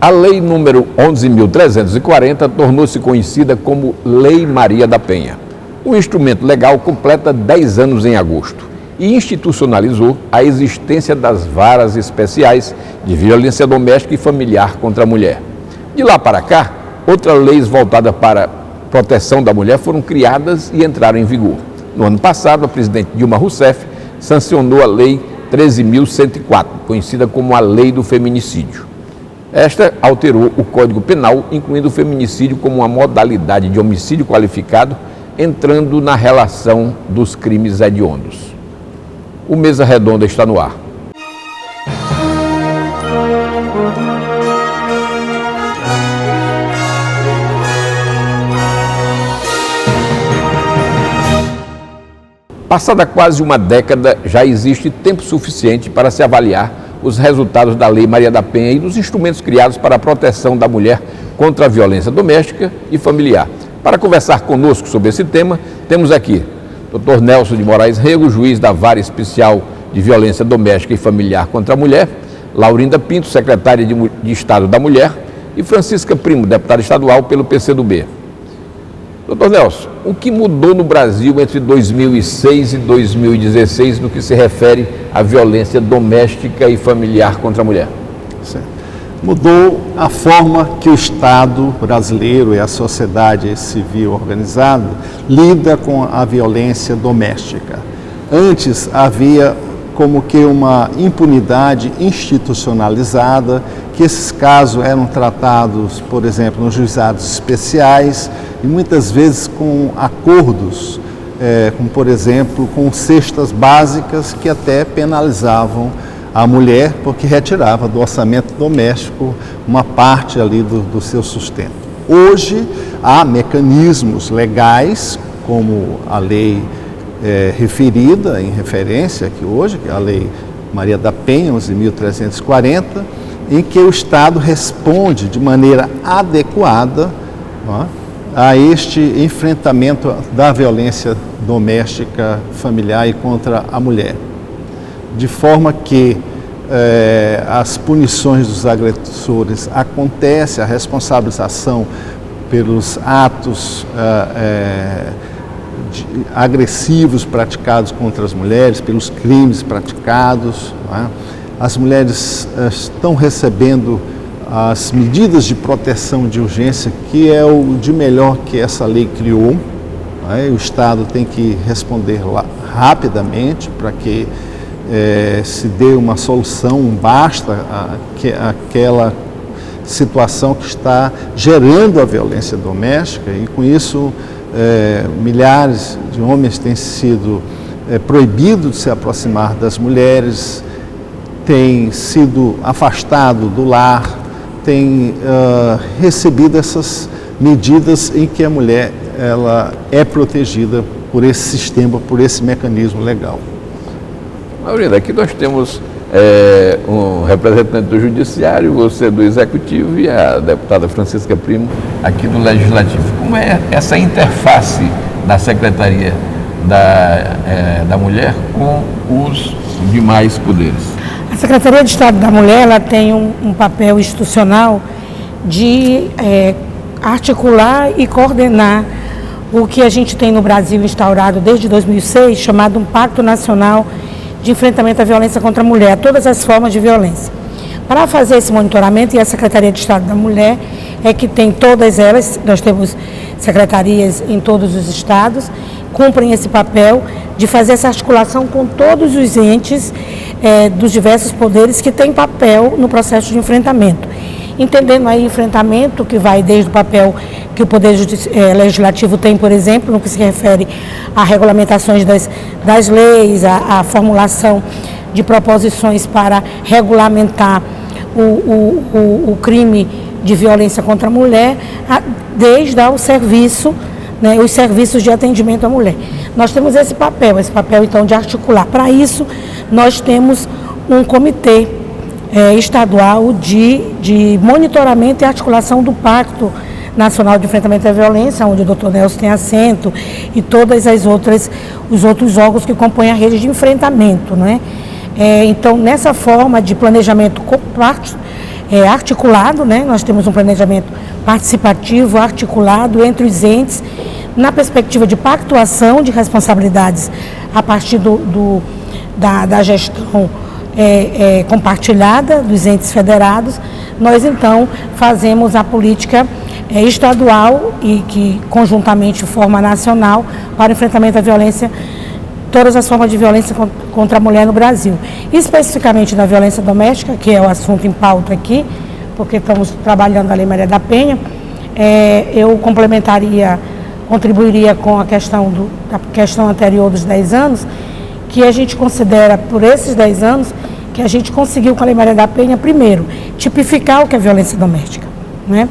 A Lei número 11.340 tornou-se conhecida como Lei Maria da Penha. O instrumento legal completa 10 anos em agosto e institucionalizou a existência das varas especiais de violência doméstica e familiar contra a mulher. De lá para cá, outras leis voltadas para a proteção da mulher foram criadas e entraram em vigor. No ano passado, a presidente Dilma Rousseff sancionou a Lei 13.104, conhecida como a Lei do Feminicídio. Esta alterou o Código Penal, incluindo o feminicídio como uma modalidade de homicídio qualificado, entrando na relação dos crimes hediondos. O Mesa Redonda está no ar. Passada quase uma década, já existe tempo suficiente para se avaliar os resultados da Lei Maria da Penha e dos instrumentos criados para a proteção da mulher contra a violência doméstica e familiar. Para conversar conosco sobre esse tema, temos aqui Dr. Nelson de Moraes Rego, juiz da Vara Especial de Violência Doméstica e Familiar contra a Mulher, Laurinda Pinto, secretária de Estado da Mulher, e Francisca Primo, deputada estadual pelo PCdoB. Dr. Nelson, o que mudou no Brasil entre 2006 e 2016 no que se refere à violência doméstica e familiar contra a mulher? Certo. Mudou a forma que o Estado brasileiro e a sociedade civil organizada lida com a violência doméstica. Antes havia como que uma impunidade institucionalizada, que esses casos eram tratados, por exemplo, nos juizados especiais e muitas vezes com acordos, como por exemplo, com cestas básicas que até penalizavam a mulher porque retirava do orçamento doméstico uma parte ali do seu sustento. Hoje há mecanismos legais, como a lei referida em referência aqui hoje, que é a Lei Maria da Penha, 11.340, em que o Estado responde de maneira adequada a este enfrentamento da violência doméstica, familiar e contra a mulher. De forma que as punições dos agressores acontecem, a responsabilização pelos atos agressivos praticados contra as mulheres, pelos crimes praticados. As mulheres estão recebendo as medidas de proteção de urgência, que é o de melhor que essa lei criou. O Estado tem que responder lá rapidamente para que se dê uma solução, basta aquela situação que está gerando a violência doméstica, e com isso milhares de homens têm sido proibidos de se aproximar das mulheres, têm sido afastados do lar, têm recebido essas medidas em que a mulher ela é protegida por esse sistema, por esse mecanismo legal. Laurinda, aqui nós temos um representante do Judiciário, você do Executivo e a deputada Francisca Primo aqui do Legislativo. Como é essa interface da Secretaria da Mulher com os demais poderes? A Secretaria de Estado da Mulher ela tem um papel institucional de articular e coordenar o que a gente tem no Brasil instaurado desde 2006, chamado um Pacto Nacional de Enfrentamento à Violência contra a Mulher, todas as formas de violência. Para fazer esse monitoramento, e a Secretaria de Estado da Mulher é que tem todas elas, nós temos secretarias em todos os estados, cumprem esse papel de fazer essa articulação com todos os entes dos diversos poderes que têm papel no processo de enfrentamento. Entendendo aí enfrentamento que vai desde o papel que o Poder Legislativo tem, por exemplo, no que se refere a regulamentações das leis, a formulação de proposições para regulamentar o crime de violência contra a mulher, desde o serviço, os serviços de atendimento à mulher. Nós temos esse papel então de articular. Para isso, nós temos um comitê estadual de monitoramento e articulação do Pacto Nacional de Enfrentamento à Violência, onde o Dr. Nelson tem assento, e todas as outras, os outros órgãos que compõem a rede de enfrentamento, não é? Então, nessa forma de planejamento articulado, né? Nós temos um planejamento participativo, articulado entre os entes, na perspectiva de pactuação de responsabilidades a partir da gestão compartilhada dos entes federados. Nós, então, fazemos a política estadual e que, conjuntamente, forma nacional para o enfrentamento à violência, todas as formas de violência contra a mulher no Brasil. Especificamente da violência doméstica, que é o assunto em pauta aqui, porque estamos trabalhando a Lei Maria da Penha, eu contribuiria com a questão anterior dos 10 anos, que a gente considera, por esses 10 anos, que a gente conseguiu com a Lei Maria da Penha, primeiro, tipificar o que é violência doméstica, né?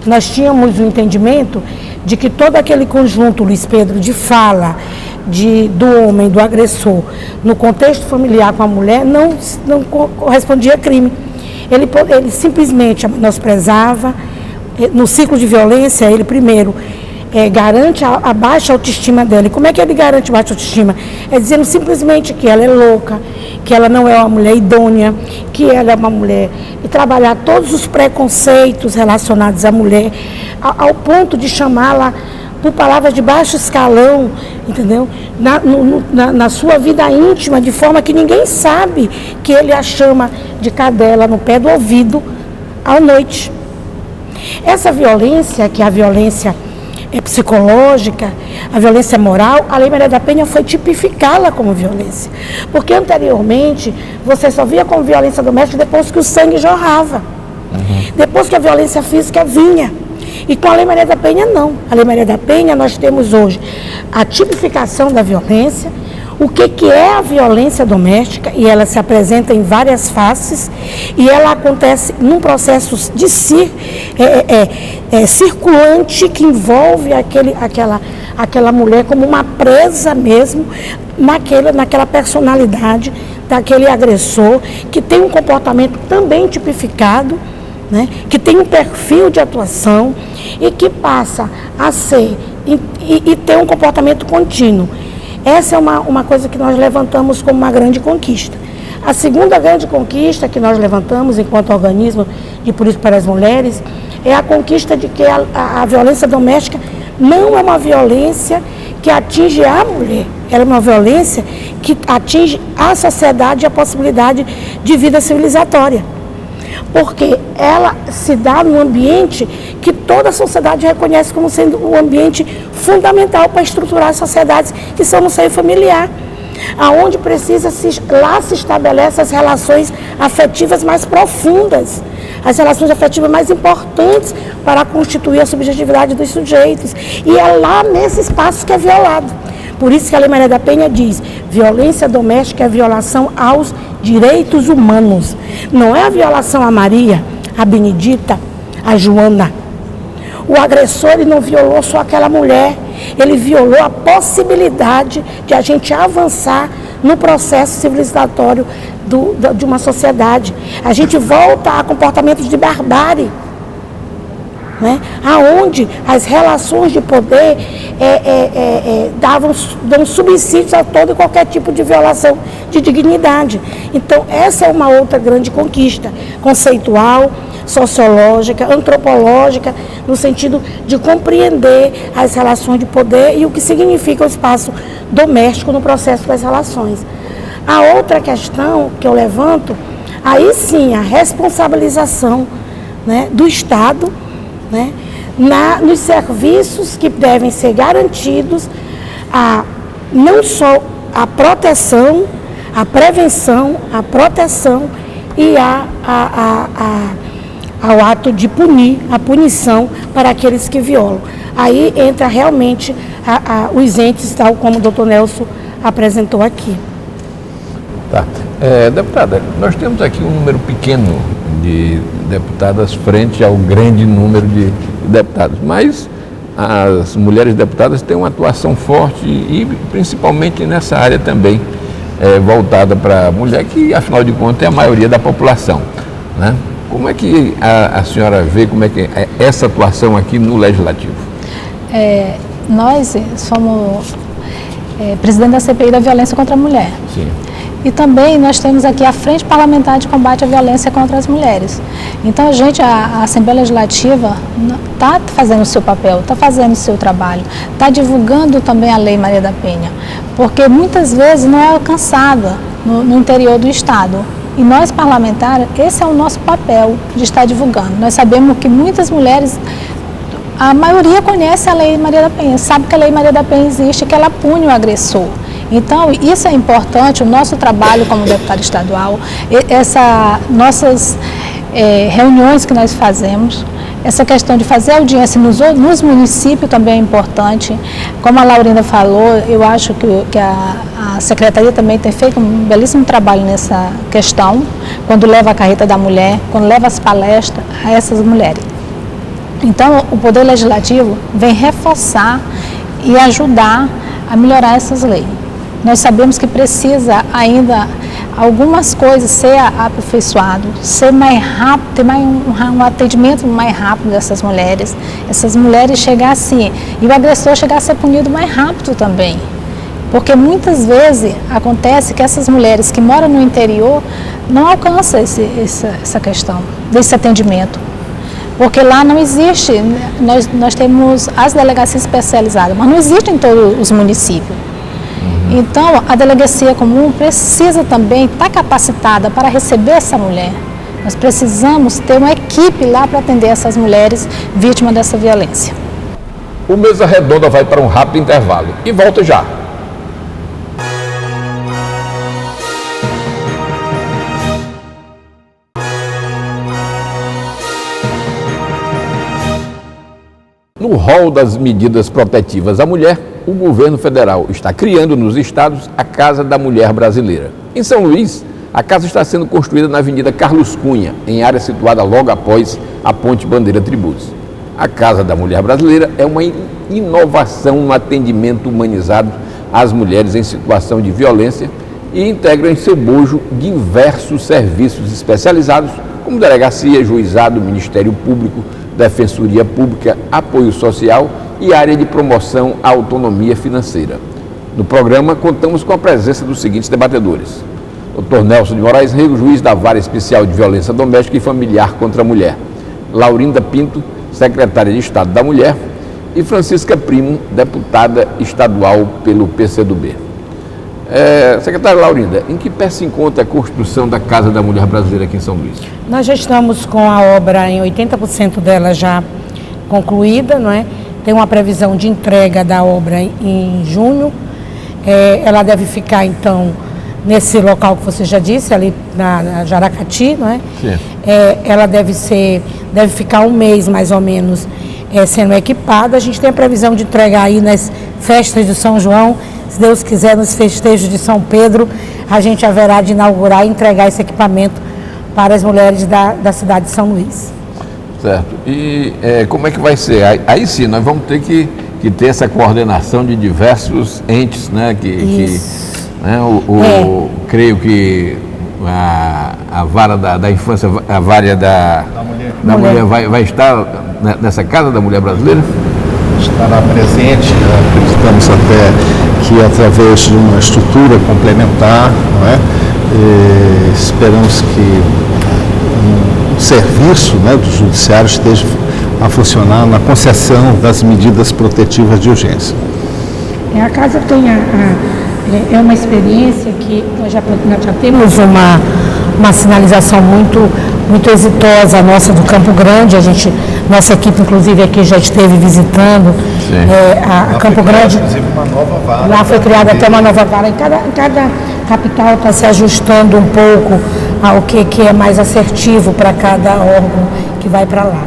Nós tínhamos o entendimento de que todo aquele conjunto, Luiz Pedro, de fala do homem, do agressor, no contexto familiar com a mulher, não correspondia a crime. Ele simplesmente menosprezava. No ciclo de violência, ele primeiro garante a baixa autoestima dela. E como é que ele garante baixa autoestima? Dizendo simplesmente que ela é louca, que ela não é uma mulher idônea, que ela é uma mulher... E trabalhar todos os preconceitos relacionados à mulher, ao ponto de chamá-la por palavras de baixo escalão, entendeu? Na sua vida íntima, de forma que ninguém sabe que ele a chama de cadela no pé do ouvido à noite. Essa violência, que é a violência psicológica, a violência moral, a Lei Maria da Penha foi tipificá-la como violência. Porque anteriormente, você só via como violência doméstica depois que o sangue jorrava. Depois que a violência física vinha. E com a Lei Maria da Penha, não. A Lei Maria da Penha, nós temos hoje a tipificação da violência, o que é a violência doméstica, e ela se apresenta em várias faces, e ela acontece num processo de circulante que envolve aquela mulher como uma presa mesmo, naquela personalidade daquele agressor, que tem um comportamento também tipificado, né, que tem um perfil de atuação e que passa a ser e ter um comportamento contínuo. Essa é uma coisa que nós levantamos como uma grande conquista. A segunda grande conquista que nós levantamos enquanto organismo de política para as mulheres é a conquista de que a violência doméstica não é uma violência que atinge a mulher, ela é uma violência que atinge a sociedade e a possibilidade de vida civilizatória. Porque ela se dá num ambiente que toda a sociedade reconhece como sendo um ambiente fundamental para estruturar as sociedades que são no seio familiar, aonde lá se estabelece as relações afetivas mais profundas, as relações afetivas mais importantes para constituir a subjetividade dos sujeitos. E é lá nesse espaço que é violado. Por isso que a Lei Maria da Penha diz: violência doméstica é violação aos direitos humanos. Não é a violação a Maria, a Benedita, a Joana. O agressor, ele não violou só aquela mulher, ele violou a possibilidade de a gente avançar no processo civilizatório de uma sociedade. A gente volta a comportamentos de barbárie, né? Aonde as relações de poder dão subsídios a todo e qualquer tipo de violação de dignidade. Então, essa é uma outra grande conquista conceitual, sociológica, antropológica, no sentido de compreender as relações de poder e o que significa o espaço doméstico no processo das relações. A outra questão que eu levanto, aí sim, a responsabilização, né, do Estado, né, nos serviços que devem ser garantidos, não só a proteção, a prevenção, a proteção e ao ato de punir, a punição para aqueles que violam. Aí entra realmente os entes, tal como o doutor Nelson apresentou aqui. Tá. Deputada, nós temos aqui um número pequeno de deputadas frente ao grande número de deputados, mas as mulheres deputadas têm uma atuação forte e principalmente nessa área também voltada para a mulher, que afinal de contas é a maioria da população, né? Como é que a senhora vê como é que é essa atuação aqui no Legislativo? Nós somos presidente da CPI da Violência contra a Mulher. Sim. E também nós temos aqui a Frente Parlamentar de Combate à Violência contra as Mulheres. Então a Assembleia Legislativa está fazendo o seu papel, está fazendo o seu trabalho, está divulgando também a Lei Maria da Penha, porque muitas vezes não é alcançada no interior do Estado. E nós parlamentares, esse é o nosso papel de estar divulgando. Nós sabemos que muitas mulheres, a maioria conhece a Lei Maria da Penha, sabe que a Lei Maria da Penha existe, que ela pune o agressor. Então, isso é importante, o nosso trabalho como deputado estadual, nossas reuniões que nós fazemos, essa questão de fazer audiência nos municípios também é importante. Como a Laurinda falou, eu acho que a Secretaria também tem feito um belíssimo trabalho nessa questão, quando leva a carreta da mulher, quando leva as palestras a essas mulheres. Então, o Poder Legislativo vem reforçar e ajudar a melhorar essas leis. Nós sabemos que precisa ainda algumas coisas ser aperfeiçoado, ser mais rápido, ter um atendimento mais rápido dessas mulheres. Essas mulheres chegar assim, e o agressor chegar a ser punido mais rápido também. Porque muitas vezes acontece que essas mulheres que moram no interior não alcançam essa questão desse atendimento. Porque lá não existe, nós temos as delegacias especializadas, mas não existem em todos os municípios. Então, a delegacia comum precisa também estar capacitada para receber essa mulher. Nós precisamos ter uma equipe lá para atender essas mulheres vítimas dessa violência. O Mesa Redonda vai para um rápido intervalo e volta já. No rol das medidas protetivas à mulher, o governo federal está criando nos estados a Casa da Mulher Brasileira. Em São Luís, a casa está sendo construída na Avenida Carlos Cunha, em área situada logo após a Ponte Bandeira Tribus. A Casa da Mulher Brasileira é uma inovação no atendimento humanizado às mulheres em situação de violência e integra em seu bojo diversos serviços especializados, como delegacia, juizado, Ministério Público, Defensoria Pública, Apoio Social e área de promoção à autonomia financeira. No programa, contamos com a presença dos seguintes debatedores: Dr. Nelson de Moraes Rego, juiz da Vara Especial de Violência Doméstica e Familiar contra a Mulher; Laurinda Pinto, secretária de Estado da Mulher; e Francisca Primo, deputada estadual pelo PCdoB. Secretária Laurinda, em que pé se encontra a construção da Casa da Mulher Brasileira aqui em São Luís? Nós já estamos com a obra em 80% dela já concluída, não é? Tem uma previsão de entrega da obra em junho. Ela deve ficar, então, nesse local que você já disse, ali na Jaracati, não é? Sim. Ela deve ficar um mês, mais ou menos, sendo equipada. A gente tem a previsão de entregar aí nas festas de São João. Se Deus quiser, nos festejos de São Pedro, a gente haverá de inaugurar e entregar esse equipamento para as mulheres da cidade de São Luís. Certo. E como é que vai ser? Aí sim, nós vamos ter que ter essa coordenação de diversos entes, né? Creio que a vara da infância, a vara da mulher vai estar nessa Casa da Mulher Brasileira? Estará presente, acreditamos até que através de uma estrutura complementar, não é? Esperamos que um serviço, né, do judiciário esteja a funcionar na concessão das medidas protetivas de urgência. A casa tem uma experiência que nós já temos uma sinalização muito exitosa nossa do Campo Grande. Nossa equipe, inclusive, aqui já esteve visitando a Campo Grande. Uma nova vara. Lá foi criada até uma nova vara. Em cada capital está se ajustando um pouco ao que é mais assertivo para cada órgão que vai para lá.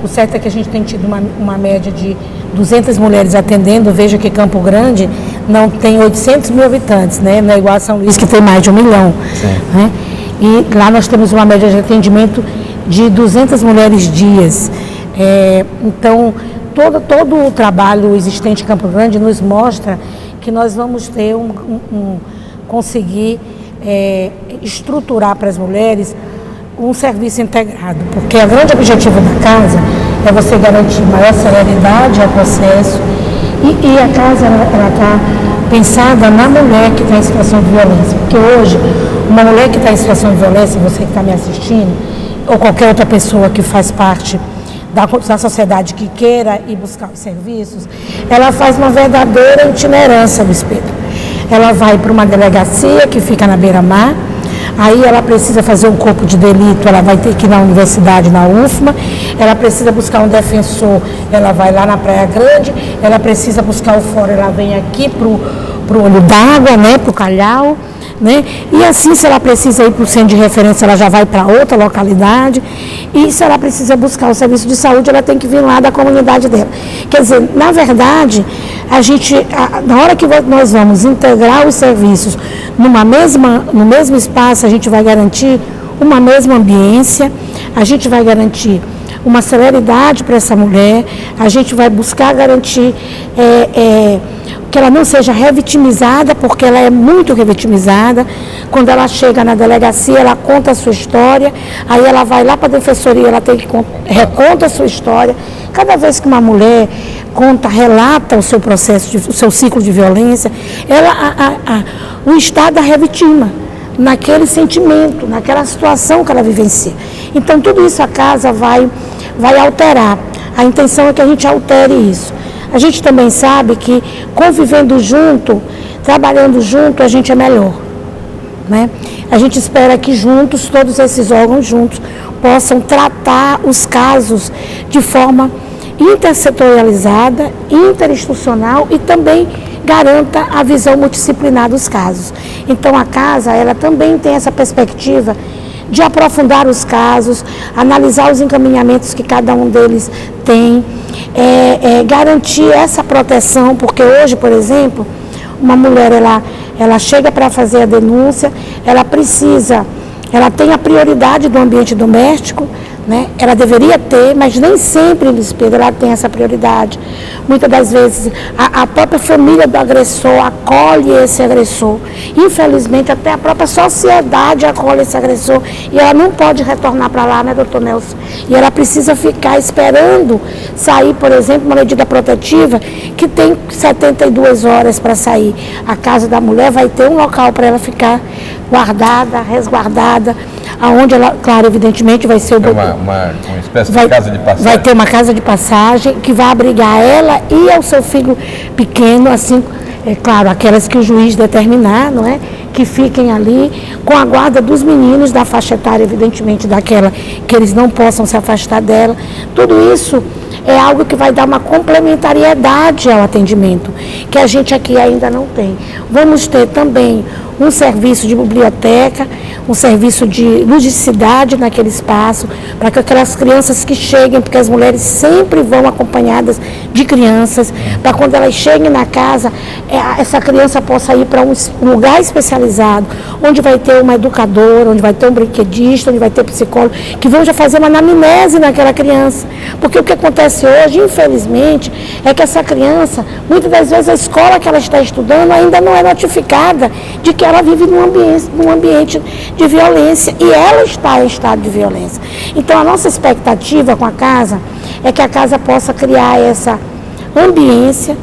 O certo é que a gente tem tido uma média de 200 mulheres atendendo. Veja que Campo Grande não tem 800 mil habitantes, né? Não é igual a São Luís, que tem mais de 1 milhão. Né? E lá nós temos uma média de atendimento de 200 mulheres dias. Então, todo o trabalho existente em Campo Grande nos mostra que nós vamos ter conseguir estruturar para as mulheres um serviço integrado, porque o grande objetivo da casa é você garantir maior celeridade ao processo e a casa ela está pensada na mulher que está em situação de violência, porque hoje uma mulher que está em situação de violência, você que está me assistindo, ou qualquer outra pessoa que faz parte da sociedade que queira ir buscar os serviços, ela faz uma verdadeira itinerância, Luiz Pedro. Ela vai para uma delegacia que fica na beira-mar, aí ela precisa fazer um corpo de delito, ela vai ter que ir na universidade, na UFMA, ela precisa buscar um defensor, ela vai lá na Praia Grande, ela precisa buscar o fórum, ela vem aqui para o Olho d'Água, né, para o Calhau, né? E assim, se ela precisa ir para o centro de referência, ela já vai para outra localidade. E se ela precisa buscar o serviço de saúde, ela tem que vir lá da comunidade dela. Quer dizer, na verdade, na hora que nós vamos integrar os serviços no mesmo espaço, a gente vai garantir uma mesma ambiência, a gente vai garantir uma celeridade para essa mulher, a gente vai buscar garantir que ela não seja revitimizada, porque ela é muito revitimizada. Quando ela chega na delegacia, ela conta a sua história, aí ela vai lá para a defensoria, ela reconta a sua história. Cada vez que uma mulher relata o seu processo, o seu ciclo de violência, o Estado a revitima naquele sentimento, naquela situação que ela vivencia. Então, tudo isso a casa vai alterar. A intenção é que a gente altere isso. A gente também sabe que convivendo junto, trabalhando junto, a gente é melhor, né? A gente espera que juntos, todos esses órgãos juntos, possam tratar os casos de forma intersetorializada, interinstitucional e também garanta a visão multidisciplinar dos casos. Então a casa, ela também tem essa perspectiva de aprofundar os casos, analisar os encaminhamentos que cada um deles tem, garantir essa proteção, porque hoje, por exemplo, uma mulher, ela chega para fazer a denúncia, ela tem a prioridade do ambiente doméstico, né? Ela deveria ter, mas nem sempre, Luiz Pedro, ela tem essa prioridade. Muitas das vezes a própria família do agressor acolhe esse agressor. Infelizmente, até a própria sociedade acolhe esse agressor e ela não pode retornar para lá, né, doutor Nelson? E ela precisa ficar esperando sair, por exemplo, uma medida protetiva que tem 72 horas para sair. A casa da mulher vai ter um local para ela ficar guardada, resguardada, aonde ela, claro, evidentemente vai ser uma espécie de casa de passagem. Vai ter uma casa de passagem que vai abrigar ela e ao seu filho pequeno, assim, claro, aquelas que o juiz determinar, não é? Que fiquem ali com a guarda dos meninos da faixa etária, evidentemente, daquela que eles não possam se afastar dela. Tudo isso é algo que vai dar uma complementariedade ao atendimento, que a gente aqui ainda não tem. Vamos ter também um serviço de biblioteca, um serviço de ludicidade naquele espaço, para que aquelas crianças que cheguem, porque as mulheres sempre vão acompanhadas de crianças, para quando elas cheguem na casa, essa criança possa ir para um lugar especializado, onde vai ter uma educadora, onde vai ter um brinquedista, onde vai ter psicólogo, que vão já fazer uma anamnese naquela criança. Porque o que acontece hoje, infelizmente, é que essa criança, muitas das vezes a escola que ela está estudando ainda não é notificada de que ela vive num ambiente de violência e ela está em estado de violência. Então a nossa expectativa com a casa é que a casa possa criar essa ambiência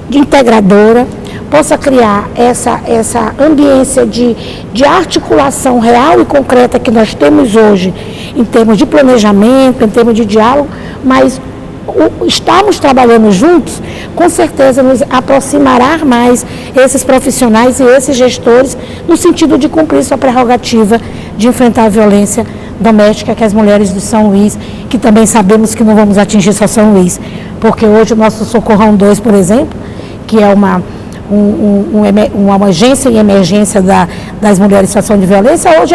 de integradora, possa criar essa ambiência de articulação real e concreta que nós temos hoje em termos de planejamento, em termos de diálogo, mas estarmos trabalhando juntos, com certeza nos aproximará mais esses profissionais e esses gestores no sentido de cumprir sua prerrogativa de enfrentar a violência doméstica que as mulheres do São Luís, que também sabemos que não vamos atingir só São Luís, porque hoje o nosso Socorrão 2, por exemplo, que é uma agência em emergência das mulheres em situação de violência, hoje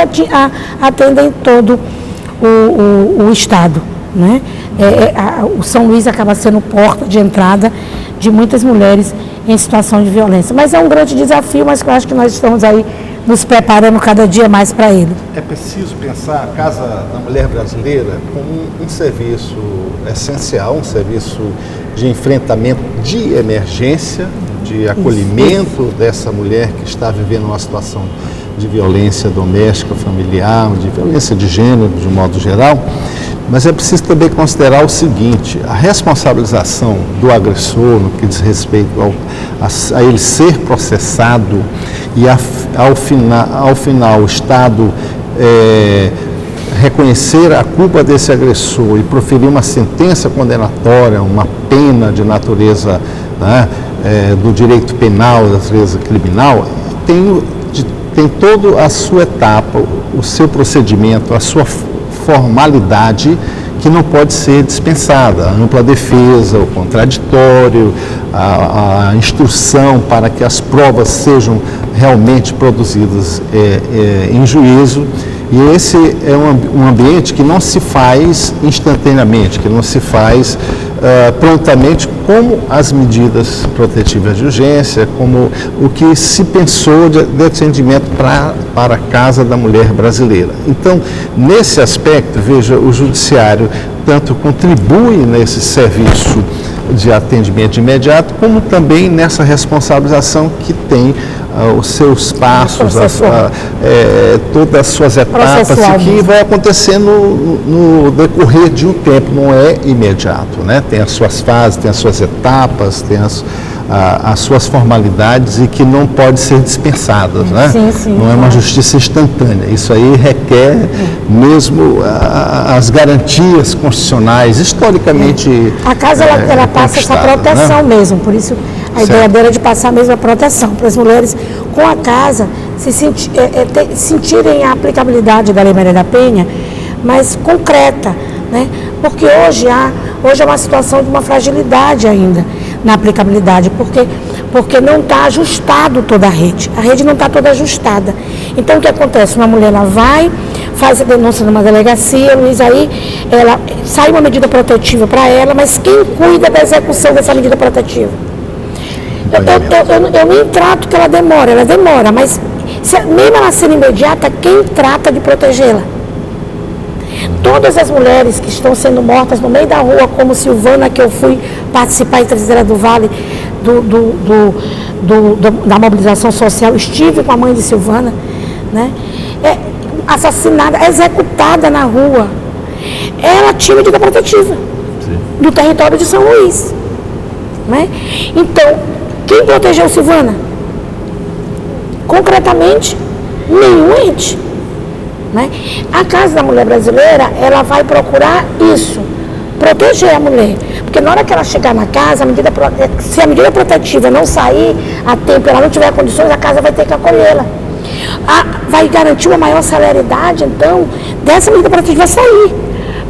atendem todo o Estado, né? O São Luís acaba sendo porta de entrada de muitas mulheres em situação de violência. Mas é um grande desafio, mas eu acho que nós estamos aí nos preparando cada dia mais para ele. É preciso pensar a Casa da Mulher Brasileira como um serviço essencial, um serviço de enfrentamento de emergência, de acolhimento dessa mulher que está vivendo uma situação de violência doméstica, familiar, de violência de gênero, de modo geral. Mas é preciso também considerar o seguinte: a responsabilização do agressor no que diz respeito a ele ser processado e ao final o Estado reconhecer a culpa desse agressor e proferir uma sentença condenatória, uma pena de natureza, né, do direito penal, da natureza criminal, tem toda a sua etapa, o seu procedimento, a sua formalidade que não pode ser dispensada. A ampla defesa, o contraditório, a instrução para que as provas sejam realmente produzidas em juízo. E esse é um ambiente que não se faz instantaneamente, que não se faz prontamente, como as medidas protetivas de urgência, como o que se pensou de atendimento para a casa da mulher brasileira. Então, nesse aspecto, veja, o judiciário tanto contribui nesse serviço de atendimento imediato, como também nessa responsabilização que tem os seus passos, todas as suas etapas, e que vai acontecendo no decorrer de um tempo, não é imediato, né? Tem as suas fases, tem as suas etapas, tem as suas formalidades e que não podem ser dispensadas, né? Sim, não é uma justiça instantânea. Isso aí requer mesmo as garantias constitucionais, historicamente. A casa ela passa essa proteção, né? Mesmo, por isso a ideia dela é de passar mesmo a proteção para as mulheres com a casa sentirem a aplicabilidade da Lei Maria da Penha, mas concreta, né? Porque hoje é uma situação de uma fragilidade ainda na aplicabilidade, porque não está ajustado toda a rede não está toda ajustada. Então o que acontece? Uma mulher ela vai, faz a denúncia numa delegacia, Luiz, aí ela sai uma medida protetiva para ela, mas quem cuida da execução dessa medida protetiva? Eu me trato que ela demora, mas mesmo ela sendo imediata, quem trata de protegê-la? Todas as mulheres que estão sendo mortas no meio da rua, como Silvana, que eu fui participar em Trezeira do Vale da mobilização social, estive com a mãe de Silvana, né? Assassinada, executada na rua. Ela tinha medida protetiva do território de São Luís, né? Então, quem protegeu Silvana? Concretamente, nenhum ente. Né? A Casa da Mulher Brasileira, ela vai procurar isso, proteger a mulher, porque na hora que ela chegar na casa, se a medida protetiva não sair a tempo, ela não tiver condições, a casa vai ter que acolhê-la. Vai garantir uma maior celeridade, então, dessa medida protetiva sair,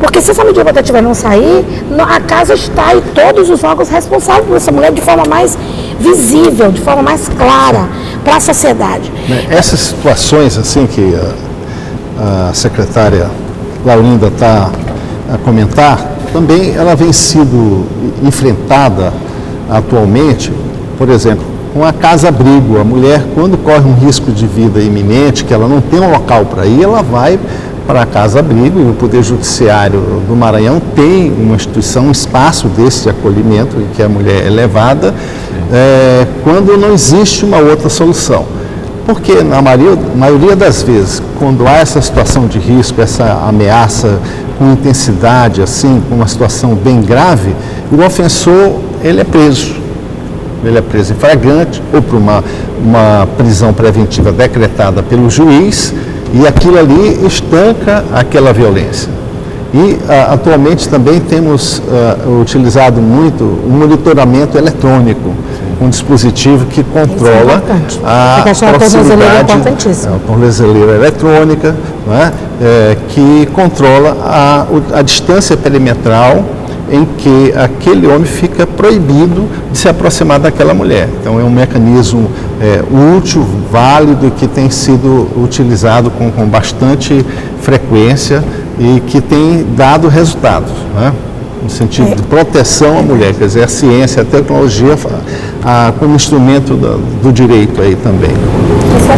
porque se essa medida protetiva não sair, a casa está e todos os órgãos responsáveis por essa mulher de forma mais visível, de forma mais clara para a sociedade. Essas situações assim que a secretária Laurinda está a comentar, também ela vem sido enfrentada atualmente, por exemplo, com a casa-abrigo. A mulher, quando corre um risco de vida iminente, que ela não tem um local para ir, ela vai para a casa-abrigo, e o Poder Judiciário do Maranhão tem uma instituição, um espaço desse de acolhimento, em que a mulher é levada, quando não existe uma outra solução. Porque na maioria das vezes, quando há essa situação de risco, essa ameaça com intensidade, assim, com uma situação bem grave, o ofensor, ele é preso. Ele é preso em flagrante ou por uma prisão preventiva decretada pelo juiz, e aquilo ali estanca aquela violência. E atualmente também temos utilizado muito o monitoramento eletrônico, um dispositivo que controla a proximidade, a tornozeleira eletrônica, né, que controla a distância perimetral em que aquele homem fica proibido de se aproximar daquela mulher. Então é um mecanismo útil, válido, que tem sido utilizado com bastante frequência e que tem dado resultados, né? No sentido de proteção à mulher, quer dizer, a ciência, a tecnologia como instrumento do direito aí também.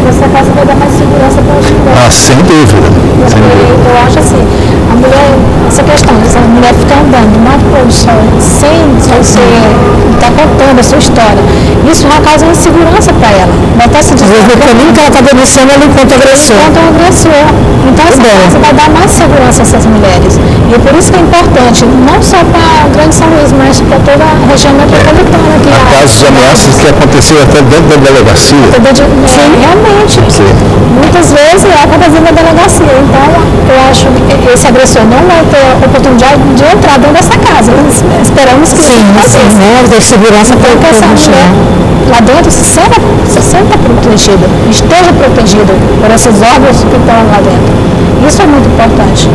Essa casa vai dar mais segurança para as mulheres. Sem dúvida. Eu acho assim, a mulher, essa questão, a mulher ficar andando no pôr do sol sem ser, tá contando a sua história. Isso já causa insegurança para ela. Não está se dizendo O caminho que ela está denunciando ela enquanto agressor. Então essa casa vai dar mais segurança a essas mulheres. E por isso que é importante, não só para a Grande São Luís, mas para toda a região metropolitana. Há casos de ameaças que aconteceram até dentro da delegacia. Realmente. Sim. Muitas vezes acaba dentro da delegacia. Então, eu acho que esse agressor não vai ter a oportunidade de entrar dentro dessa casa. Esperamos que sim, de segurança para essa mulher lá dentro se sinta protegida, esteja protegida por esses órgãos que estão lá dentro. Isso é muito importante.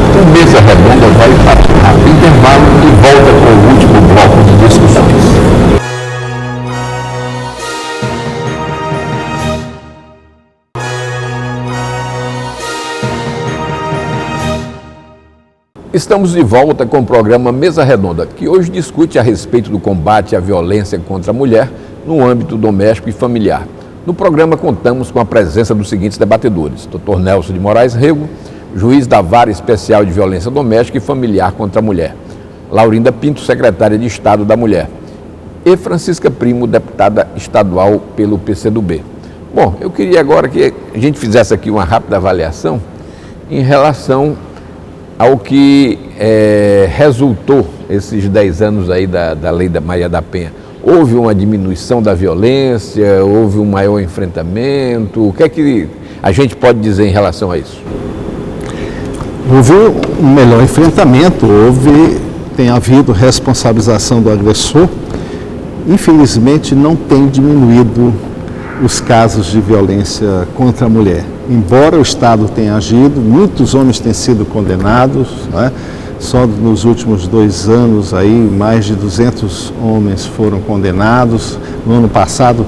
Então, Mesa Redonda vai para o intervalo e volta com o último bloco de discussões. Estamos de volta com o programa Mesa Redonda, que hoje discute a respeito do combate à violência contra a mulher no âmbito doméstico e familiar. No programa contamos com a presença dos seguintes debatedores: Dr. Nelson de Moraes Rego, juiz da Vara Especial de Violência Doméstica e Familiar contra a Mulher; Laurinda Pinto, secretária de Estado da Mulher; e Francisca Primo, deputada estadual pelo PCdoB. Bom, eu queria agora que a gente fizesse aqui uma rápida avaliação em relação ao que resultou esses 10 anos aí da Lei da Maria da Penha. Houve uma diminuição da violência? Houve um maior enfrentamento? O que é que a gente pode dizer em relação a isso? Houve um melhor enfrentamento, tem havido responsabilização do agressor. Infelizmente, não tem diminuído os casos de violência contra a mulher. Embora o Estado tenha agido, muitos homens têm sido condenados, né? Só nos últimos 2 anos, aí, mais de 200 homens foram condenados. No ano passado,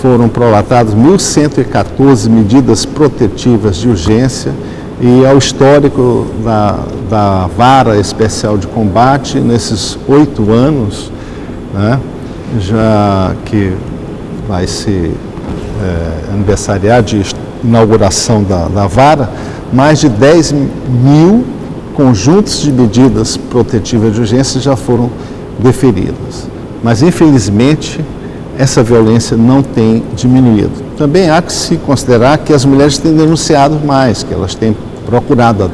foram prolatadas 1.114 medidas protetivas de urgência. E ao histórico da Vara Especial de Combate, nesses 8 anos, né, já que vai se aniversariar de inauguração da Vara, mais de 10 mil conjuntos de medidas protetivas de urgência já foram deferidas. Mas, infelizmente, essa violência não tem diminuído. Também há que se considerar que as mulheres têm denunciado mais, que elas têm procurado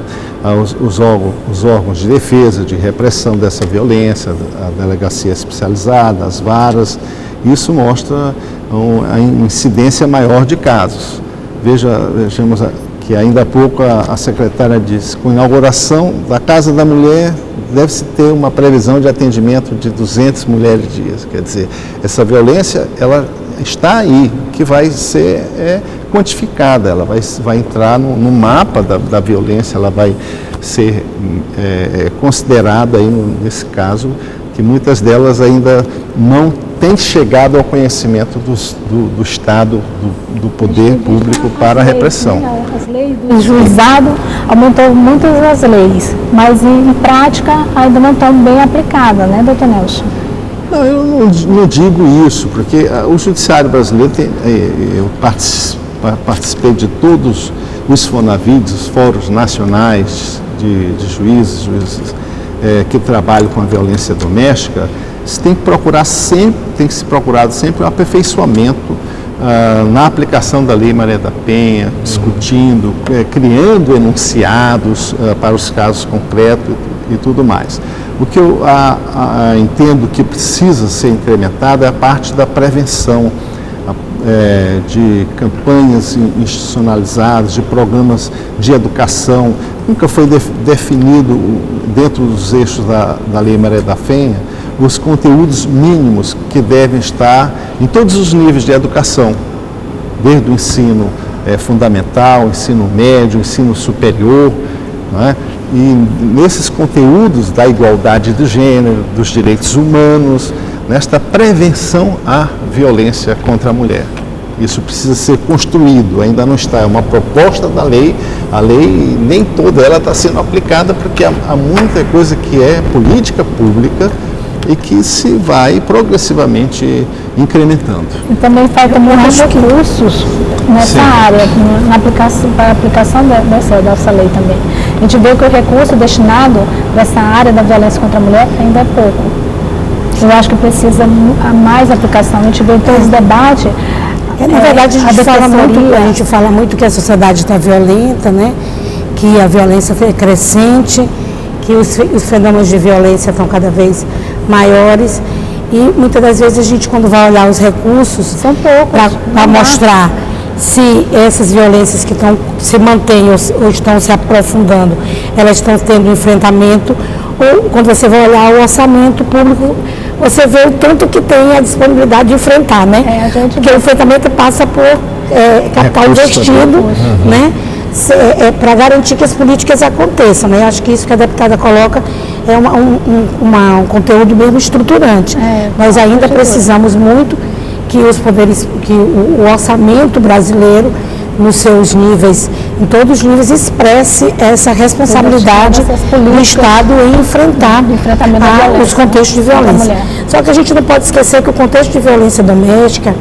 os órgãos de defesa, de repressão dessa violência, a delegacia especializada, as varas. Isso mostra a incidência maior de casos. Vejamos que ainda há pouco a secretária disse, com a inauguração da Casa da Mulher, deve-se ter uma previsão de atendimento de 200 mulheres dias. Quer dizer, essa violência, ela está aí, que vai ser quantificada, ela vai entrar no mapa da violência, ela vai ser considerada aí nesse caso, que muitas delas ainda não têm chegado ao conhecimento do Estado, do poder público para a repressão. As leis do juizado aumentou muitas das leis, mas em prática ainda não estão bem aplicadas, né, doutor Nelson? Não, eu não digo isso, porque o judiciário brasileiro eu participei de todos os FONAVIDs, os fóruns nacionais de juízes que trabalham com a violência doméstica. Tem que se procurar sempre um aperfeiçoamento na aplicação da Lei Maria da Penha, discutindo, criando enunciados para os casos concretos e tudo mais. O que eu entendo que precisa ser incrementado é a parte da prevenção, de campanhas institucionalizadas, de programas de educação. Nunca foi definido, dentro dos eixos da Lei Maria da Penha, os conteúdos mínimos que devem estar em todos os níveis de educação, desde o ensino fundamental, ensino médio, ensino superior, né? E nesses conteúdos da igualdade do gênero, dos direitos humanos, nesta prevenção à violência contra a mulher. Isso precisa ser construído, ainda não está, é uma proposta da lei, a lei nem toda ela está sendo aplicada porque há muita coisa que é política pública e que se vai progressivamente incrementando. E também faltam muitos recursos nessa área, para a aplicação dessa lei também. A gente vê que o recurso destinado para essa área da violência contra a mulher ainda é pouco. Eu acho que precisa mais aplicação. A gente vê em todos os debates. Na verdade, a gente fala muito que a sociedade está violenta, né? Que a violência é crescente, que os fenômenos de violência estão cada vez maiores. E muitas das vezes a gente, quando vai olhar os recursos, são poucos para mostrar se essas violências que se mantêm ou estão se aprofundando, elas estão tendo enfrentamento, ou quando você vai olhar o orçamento público, você vê o tanto que tem a disponibilidade de enfrentar, né? Porque o enfrentamento passa por capital investido, né? Para garantir que as políticas aconteçam, né? Acho que isso que a deputada coloca é um conteúdo mesmo estruturante. Nós ainda precisamos muito que os poderes, que o orçamento brasileiro, nos seus níveis, em todos os níveis, expresse essa responsabilidade do Estado em enfrentar os contextos de violência. Só que a gente não pode esquecer que o contexto de violência doméstica,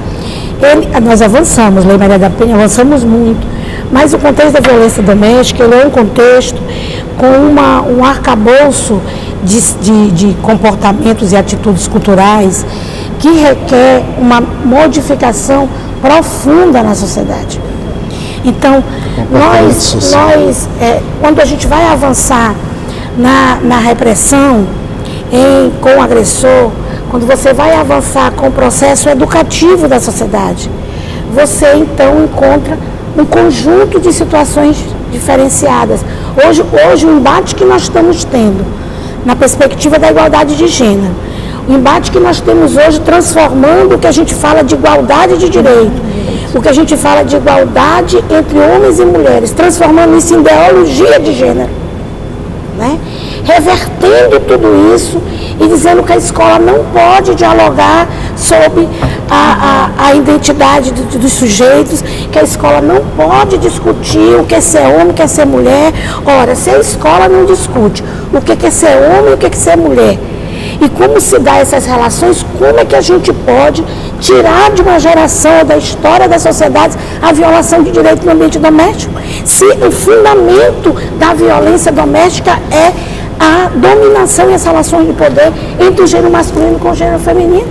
nós avançamos, Lei Maria da Penha, avançamos muito, mas o contexto da violência doméstica, ele é um contexto com um arcabouço de comportamentos e atitudes culturais que requer uma modificação profunda na sociedade. Então, quando a gente vai avançar na repressão com o agressor, quando você vai avançar com o processo educativo da sociedade, você então encontra um conjunto de situações diferenciadas. Hoje o embate que nós estamos tendo na perspectiva da igualdade de gênero, o embate que nós temos hoje transformando o que a gente fala de igualdade de direito, o que a gente fala de igualdade entre homens e mulheres, transformando isso em ideologia de gênero, né? Revertendo tudo isso e dizendo que a escola não pode dialogar sobre a identidade dos sujeitos, que a escola não pode discutir o que é ser homem, o que é ser mulher. Ora, se a escola não discute o que é ser homem e o que é ser mulher, e como se dá essas relações, como é que a gente pode tirar de uma geração da história das sociedades a violação de direito no ambiente doméstico, se o fundamento da violência doméstica é a dominação e as relações de poder entre o gênero masculino com o gênero feminino?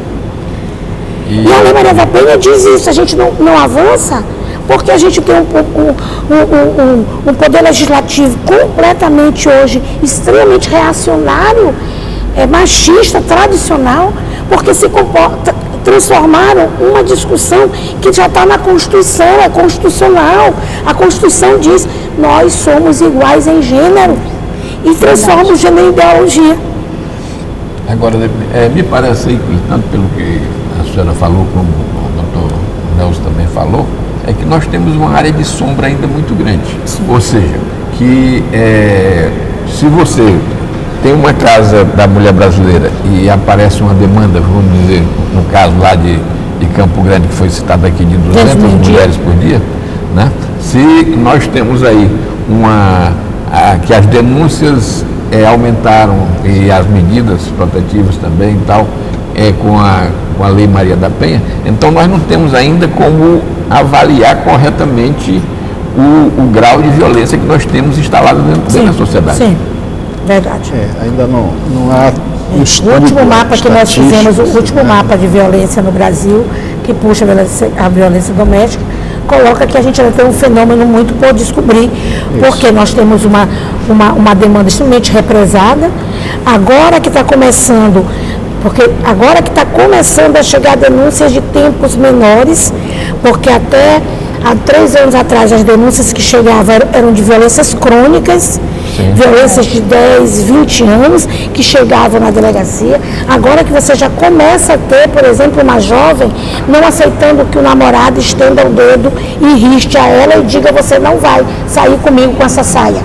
E a Lei Maria da Penha diz isso, a gente não avança porque a gente tem um poder legislativo completamente hoje extremamente reacionário, machista, tradicional, porque se comporta, transformaram uma discussão que já está na Constituição, é constitucional. A Constituição diz, nós somos iguais em gênero, e transforma o gênero em ideologia. Agora, me parece aí, tanto pelo que a senhora falou, como o doutor Nelson também falou, é que nós temos uma área de sombra ainda muito grande. Sim. Ou seja, que se você tem uma casa da mulher brasileira e aparece uma demanda, vamos dizer, no caso lá de Campo Grande, que foi citado aqui, de 200 mulheres por dia, né? Se nós temos aí que as denúncias aumentaram e as medidas protetivas também e tal, com a Lei Maria da Penha, então nós não temos ainda como avaliar corretamente o grau de violência que nós temos instalado dentro da sociedade. Sim. Verdade. Ainda não há um estudo. O último mapa que nós fizemos, o último mapa de violência no Brasil, que puxa a violência doméstica, coloca que a gente ainda tem um fenômeno muito por descobrir, isso. Porque nós temos uma demanda extremamente represada, agora que está começando a chegar denúncias de tempos menores, porque até há 3 anos atrás as denúncias que chegavam eram de violências crônicas, sim. Violências de 10, 20 anos que chegavam na delegacia. Agora que você já começa a ter, por exemplo, uma jovem não aceitando que o namorado estenda o dedo e riste a ela e diga, você não vai sair comigo com essa saia.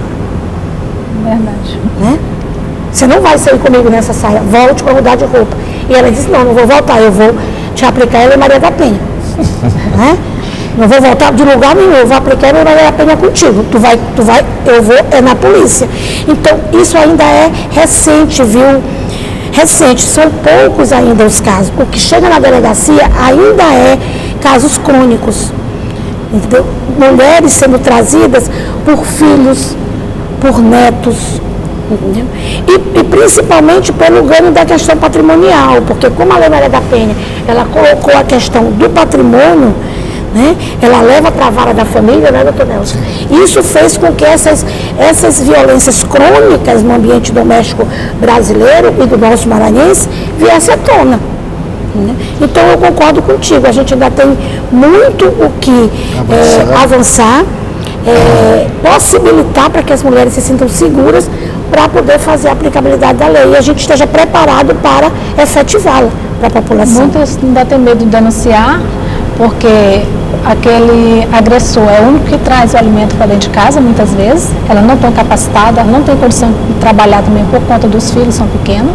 Verdade. Né? Você não vai sair comigo nessa saia, volte para mudar de roupa. E ela diz, não vou voltar, eu vou te aplicar a Lei Maria da Penha. Né? Não vou voltar de lugar nenhum, eu vou aplicar a Lei Maria da Penha contigo. Tu vai, eu vou, na polícia. Então, isso ainda é recente, viu? Recente, são poucos ainda os casos. O que chega na delegacia ainda é casos crônicos. Entendeu? Mulheres sendo trazidas por filhos, por netos, Entendeu? E principalmente pelo ganho da questão patrimonial, porque como a Lei Maria da Penha, ela colocou a questão do patrimônio, né? Ela leva para a vara da família, né, doutor Nelson? Isso fez com que essas violências crônicas no ambiente doméstico brasileiro e do nosso maranhense viessem à tona. Né? Então eu concordo contigo, a gente ainda tem muito o que avançar, possibilitar para que as mulheres se sintam seguras para poder fazer a aplicabilidade da lei e a gente esteja preparado para efetivá-la para a população. Muitas ainda têm medo de denunciar, porque aquele agressor é o único que traz o alimento para dentro de casa, muitas vezes. Elas não estão capacitadas, não têm condição de trabalhar também por conta dos filhos, são pequenos,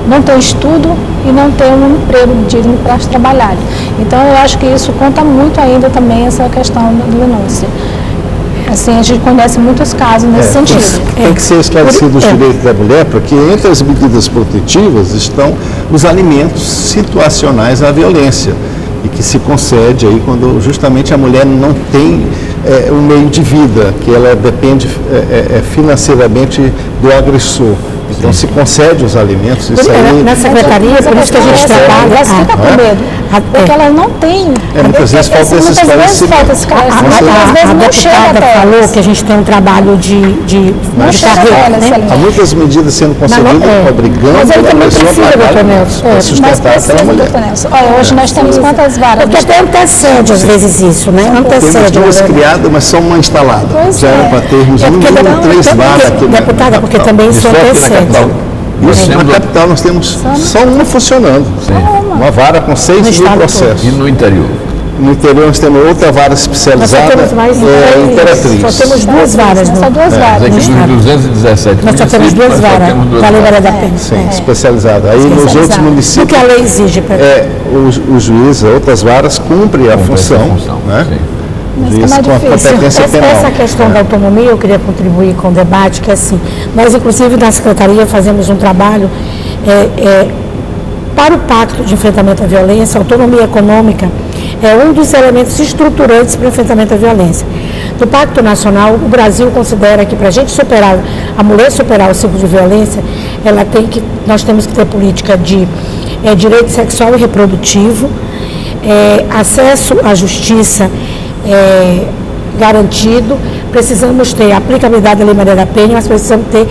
não têm estudo e não têm um emprego digno para trabalhar. Então, eu acho que isso conta muito ainda também, essa questão da denúncia. Assim, a gente conhece muitos casos nesse sentido. Tem que ser esclarecido os direitos da mulher, porque entre as medidas protetivas estão os alimentos situacionais à violência, e que se concede aí quando justamente a mulher não tem um meio de vida, que ela depende financeiramente do agressor. Então se concede os alimentos, isso aí... Na secretaria, por isso que a gente trabalha... Elas ficam com medo, porque elas não têm... muitas vezes falta esse esclarecimento. A deputada falou que a gente tem um trabalho de carreira, né? Há muitas medidas sendo concedidas, obrigando mas eu também preciso, doutor Nelson. Mas precisa, doutor Nelson. Olha, hoje nós temos quantas varas? Porque até antecede às vezes isso, né? Temos duas criadas, mas só uma instalada. Já era para termos no mínimo 3 varas. Deputada, porque também isso antecede. Isso, na capital nós temos só uma funcionando. Uma vara com 6 mil processos. E no interior? No interior nós temos outra vara especializada, Imperatriz. Só temos 2 varas. Só 2 varas. Aqui nos 217 nós só temos 2 varas da Lei Maria da Penha. Sim, especializada. Aí nos outros municípios... O que a lei exige para o juiz, outras varas, cumpre a função, né? Mas com a competência penal. Essa questão da autonomia, eu queria contribuir com o debate, que é assim, nós inclusive na Secretaria fazemos um trabalho para o Pacto de Enfrentamento à Violência. A autonomia econômica é um dos elementos estruturantes para o enfrentamento à violência. No Pacto Nacional, o Brasil considera que para a gente superar, a mulher superar o ciclo de violência, nós temos que ter política de direito sexual e reprodutivo, acesso à justiça garantido, precisamos ter a aplicabilidade da Lei Maria da Penha, mas precisamos ter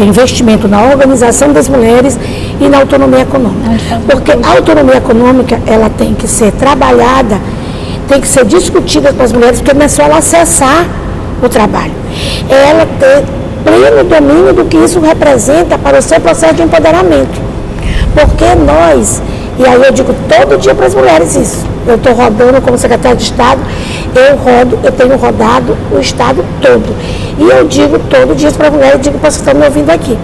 investimento na organização das mulheres e na autonomia econômica. Porque a autonomia econômica, ela tem que ser trabalhada, tem que ser discutida com as mulheres, porque não é só ela acessar o trabalho, é ela ter pleno domínio do que isso representa para o seu processo de empoderamento. Porque nós, e aí eu digo todo dia para as mulheres isso, eu estou rodando como secretária de Estado, eu tenho rodado o Estado todo. E eu digo todo dia para as mulheres, digo para vocês que estão me ouvindo aqui.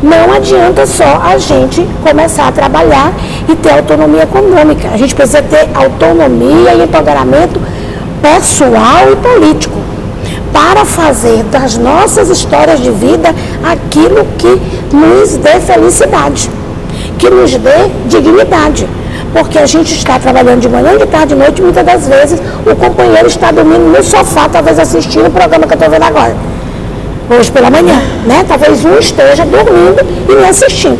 Não adianta só a gente começar a trabalhar e ter autonomia econômica. A gente precisa ter autonomia e empoderamento pessoal e político para fazer das nossas histórias de vida aquilo que nos dê felicidade, que nos dê dignidade. Porque a gente está trabalhando de manhã, de tarde, de noite, e muitas das vezes o companheiro está dormindo no sofá, talvez assistindo o programa que eu estou vendo agora, hoje pela manhã, né? Talvez um esteja dormindo e não assistindo,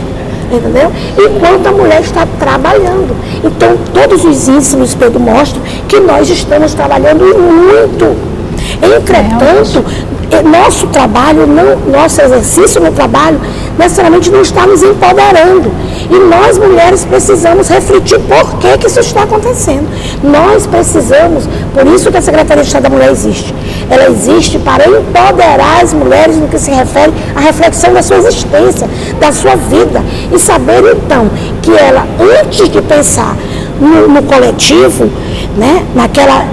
entendeu? Enquanto a mulher está trabalhando. Então, todos os índices no espelho mostram que nós estamos trabalhando muito. Entretanto, nosso trabalho, nosso exercício no trabalho, necessariamente não está nos empoderando. E nós, mulheres, precisamos refletir por que isso está acontecendo. Nós precisamos, por isso que a Secretaria de Estado da Mulher existe. Ela existe para empoderar as mulheres no que se refere à reflexão da sua existência, da sua vida. E saber, então, que ela, antes de pensar no coletivo, né, naquela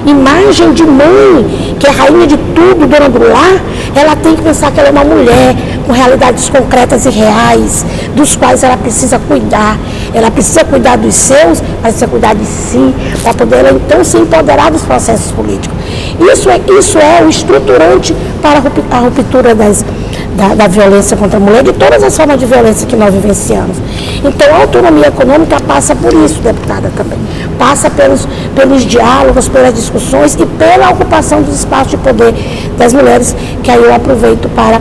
imagem de mãe, que é rainha de tudo, dona do lar, ela tem que pensar que ela é uma mulher com realidades concretas e reais, dos quais ela precisa cuidar. Ela precisa cuidar dos seus, mas precisa cuidar de si, para poder ela, então, se empoderar dos processos políticos. Isso é o estruturante para a ruptura da violência contra a mulher, de todas as formas de violência que nós vivenciamos. Então, a autonomia econômica passa por isso, deputada, também. passa pelos diálogos, pelas discussões e pela ocupação dos espaços de poder das mulheres, que aí eu aproveito para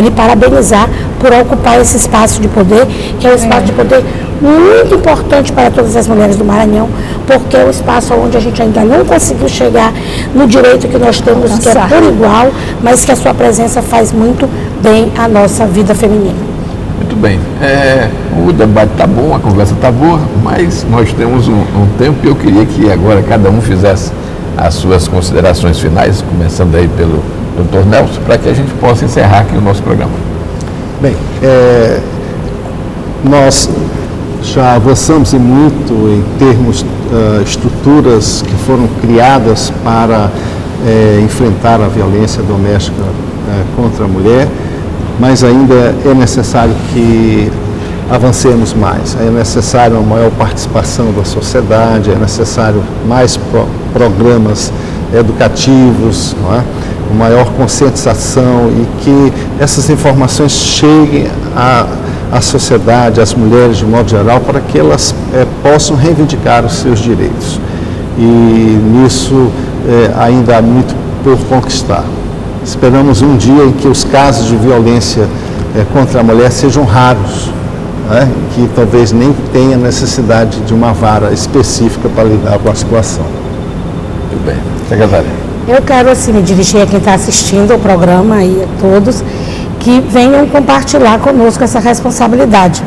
lhe parabenizar por ocupar esse espaço de poder, que é um espaço de poder muito importante para todas as mulheres do Maranhão, porque é um espaço onde a gente ainda não conseguiu chegar no direito que nós temos, que é por igual, mas que a sua presença faz muito bem à nossa vida feminina. Muito bem. O debate está bom, a conversa está boa, mas nós temos um tempo e eu queria que agora cada um fizesse as suas considerações finais, começando aí pelo Dr. Nelson, para que a gente possa encerrar aqui o nosso programa. Bem, nós já avançamos muito em termos estruturas que foram criadas para enfrentar a violência doméstica contra a mulher, mas ainda é necessário que avancemos mais. É necessário uma maior participação da sociedade, é necessário mais programas educativos, não é? Uma maior conscientização e que essas informações cheguem à sociedade, às mulheres de modo geral, para que elas possam reivindicar os seus direitos. E nisso ainda há muito por conquistar. Esperamos um dia em que os casos de violência contra a mulher sejam raros, né? Que talvez nem tenha necessidade de uma vara específica para lidar com a situação. Muito bem. Secretária. Eu quero assim, me dirigir a quem está assistindo o programa e a todos que venham compartilhar conosco essa responsabilidade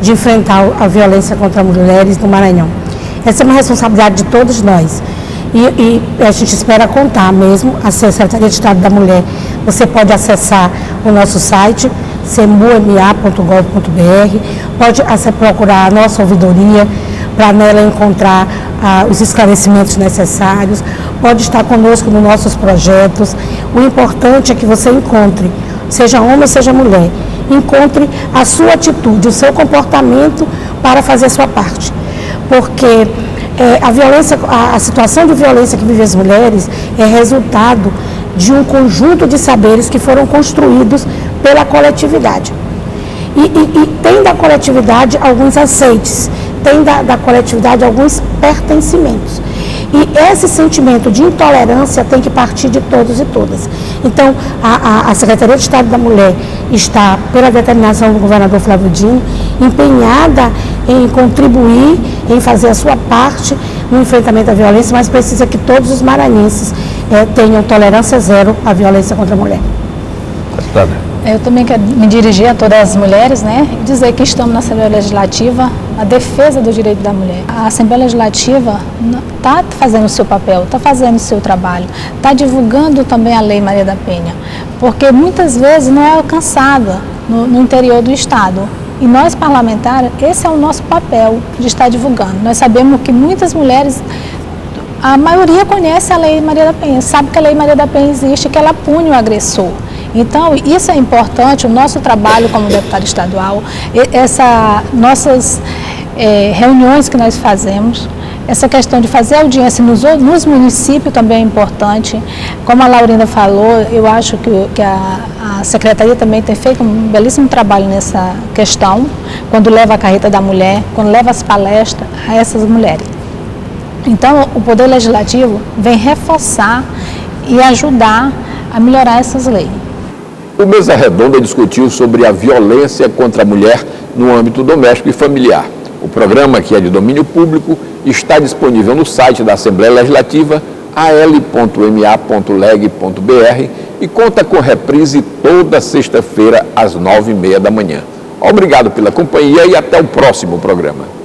de enfrentar a violência contra mulheres no Maranhão. Essa é uma responsabilidade de todos nós. E a gente espera contar mesmo, a Secretaria de Estado da Mulher. Você pode acessar o nosso site, cmuma.gov.br, pode procurar a nossa ouvidoria para nela encontrar os esclarecimentos necessários, pode estar conosco nos nossos projetos. O importante é que você encontre, seja homem ou seja mulher, encontre a sua atitude, o seu comportamento para fazer a sua parte. Porque a situação de violência que vivem as mulheres é resultado de um conjunto de saberes que foram construídos pela coletividade. E tem da coletividade alguns aceites, tem da coletividade alguns pertencimentos. E esse sentimento de intolerância tem que partir de todos e todas. Então, a Secretaria de Estado da Mulher está, pela determinação do governador Flávio Dino, empenhada em contribuir, em fazer a sua parte no enfrentamento à violência, mas precisa que todos os maranhenses tenham tolerância zero à violência contra a mulher. Eu também quero me dirigir a todas as mulheres, né, e dizer que estamos na Assembleia Legislativa, a defesa do direito da mulher. A Assembleia Legislativa está fazendo o seu papel, está fazendo o seu trabalho, está divulgando também a Lei Maria da Penha, porque muitas vezes não é alcançada no interior do Estado. E nós, parlamentares, esse é o nosso papel de estar divulgando. Nós sabemos que muitas mulheres, a maioria conhece a Lei Maria da Penha, sabe que a Lei Maria da Penha existe, que ela pune o agressor. Então, isso é importante, o nosso trabalho como deputado estadual, nossas reuniões que nós fazemos, essa questão de fazer audiência nos municípios também é importante. Como a Laurinda falou, eu acho que a Secretaria também tem feito um belíssimo trabalho nessa questão, quando leva a carreta da mulher, quando leva as palestras a essas mulheres. Então, o Poder Legislativo vem reforçar e ajudar a melhorar essas leis. O Mesa Redonda discutiu sobre a violência contra a mulher no âmbito doméstico e familiar. O programa, que é de domínio público, está disponível no site da Assembleia Legislativa, al.ma.leg.br, e conta com reprise toda sexta-feira às 9h30 da manhã. Obrigado pela companhia e até o próximo programa.